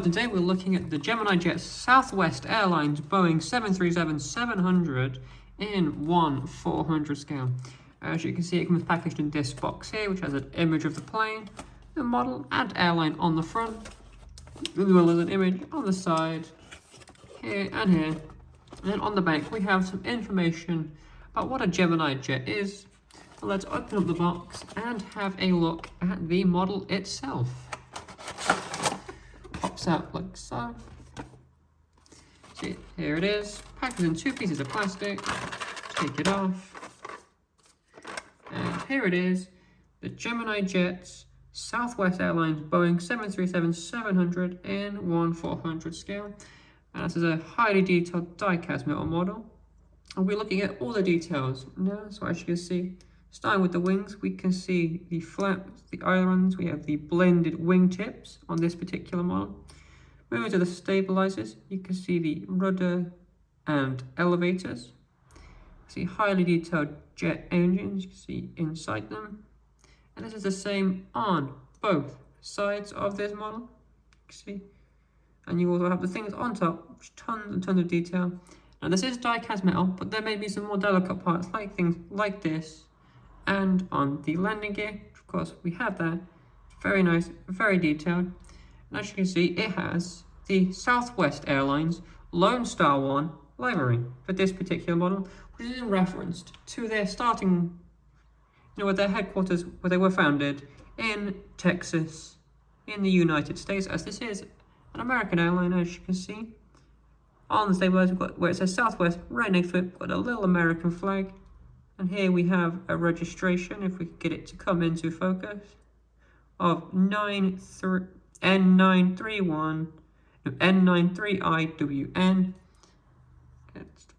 Today we're looking at the Gemini Jet Southwest Airlines Boeing 737-700 in 1/400 scale. As you can see, it comes packaged in this box here, which has an image of the plane, the model and airline on the front, as well as an image on the side, here and here. And then on the back we have some information about what a Gemini Jet is. So let's open up the box and have a look at the model itself. Pops out like so. See, here it is, packaged in 2 pieces of plastic. Take it off. And here it is, the Gemini Jets Southwest Airlines Boeing 737-700 in 1/400 scale. And this is a highly detailed die-cast metal model. And we're looking at all the details now. So as you can see, starting with the wings, we can see the flaps, the ailerons, we have the blended wing tips on this particular model. Moving to the stabilizers, you can see the rudder and elevators. See highly detailed jet engines, you can see inside them. And this is the same on both sides of this model, you can see. And you also have the things on top, which tons and tons of detail. Now this is die-cast metal, but there may be some more delicate parts, like things like this. And on the landing gear, of course, we have that. Very nice, very detailed. And as you can see, it has the Southwest Airlines Lone Star 1 livery for this particular model, which is in reference to their starting, with their headquarters where they were founded in Texas, in the United States, as this is an American airline, as you can see. On the stabilizer, we've got where it says Southwest, right next to it, we've got a little American flag. And here we have a registration, if we could get it to come into focus, of N93IWN.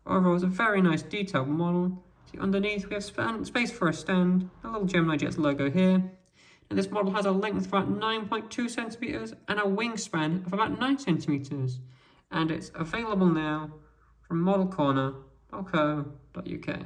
Overall, it's a very nice detailed model. See, underneath we have space for a stand, a little Gemini Jets logo here. And this model has a length of about 9.2 centimeters and a wingspan of about 9 centimeters. And it's available now from modelcorner.co.uk.